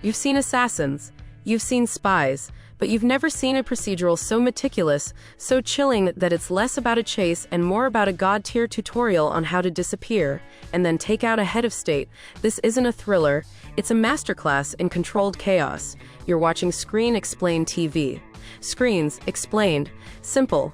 You've seen assassins, you've seen spies, but you've never seen a procedural so meticulous, so chilling that it's less about a chase and more about a god-tier tutorial on how to disappear, and then take out a head of state. This isn't a thriller, it's a masterclass in controlled chaos. You're watching Screen Explained TV. Screens Explained. Simple.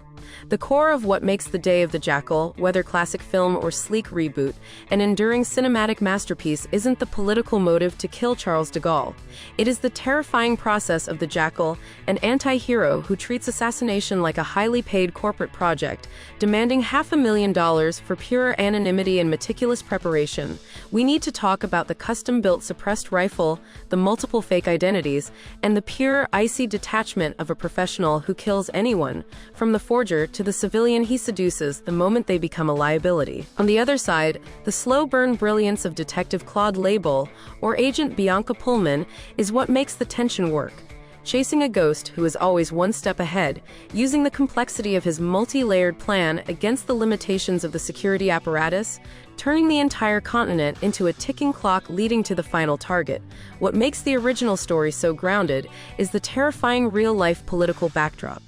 The core of what makes the day of the Jackal, whether classic film or sleek reboot, an enduring cinematic masterpiece, isn't the political motive to kill Charles de Gaulle. It is the terrifying process of the Jackal, an anti-hero who treats assassination like a highly paid corporate project, demanding $500,000 for pure anonymity and meticulous preparation. We need to talk about the custom-built suppressed rifle, the multiple fake identities, and the pure, icy detachment of a professional who kills anyone, from the forger to the civilian he seduces the moment they become a liability. On the other side, the slow-burn brilliance of Detective Claude Label, or Agent Bianca Pullman, is what makes the tension work. Chasing a ghost who is always one step ahead, using the complexity of his multi-layered plan against the limitations of the security apparatus, turning the entire continent into a ticking clock leading to the final target. What makes the original story so grounded is the terrifying real-life political backdrop.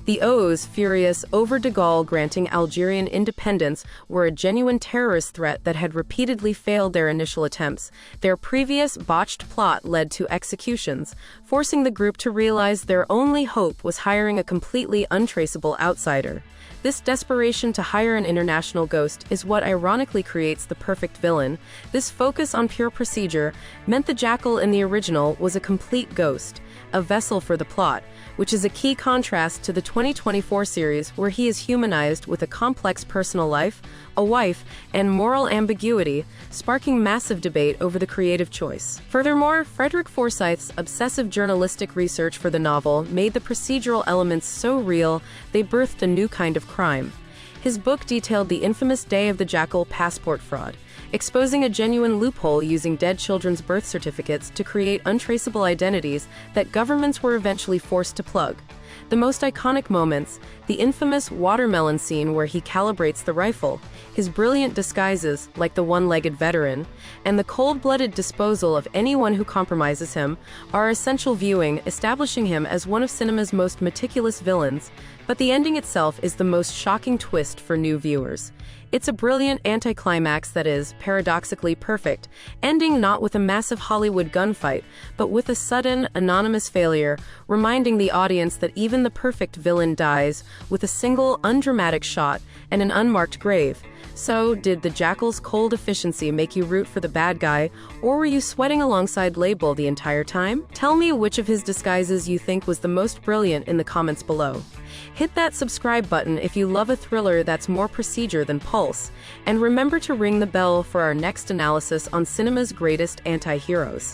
The O's, furious over de Gaulle granting Algerian independence, were a genuine terrorist threat that had repeatedly failed their initial attempts. Their previous botched plot led to executions, forcing the group to realize their only hope was hiring a completely untraceable outsider. This desperation to hire an international ghost is what ironically creates the perfect villain. This focus on pure procedure meant the Jackal in the original was a complete ghost, a vessel for the plot, which is a key contrast to the 2024 series where he is humanized with a complex personal life, a wife, and moral ambiguity, sparking massive debate over the creative choice. Furthermore, Frederick Forsyth's obsessive journalistic research for the novel made the procedural elements so real they birthed a new kind of crime. His book detailed the infamous Day of the Jackal passport fraud, exposing a genuine loophole using dead children's birth certificates to create untraceable identities that governments were eventually forced to plug. The most iconic moments, the infamous watermelon scene where he calibrates the rifle, his brilliant disguises, like the one-legged veteran, and the cold-blooded disposal of anyone who compromises him, are essential viewing, establishing him as one of cinema's most meticulous villains. But the ending itself is the most shocking twist for new viewers. It's a brilliant anticlimax that is, paradoxically, perfect, ending not with a massive Hollywood gunfight, but with a sudden, anonymous failure, reminding the audience that even the perfect villain dies with a single, undramatic shot and an unmarked grave. So, did the Jackal's cold efficiency make you root for the bad guy, or were you sweating alongside Label the entire time? Tell me which of his disguises you think was the most brilliant in the comments below. Hit that subscribe button if you love a thriller that's more procedure than pulse, and remember to ring the bell for our next analysis on cinema's greatest anti-heroes.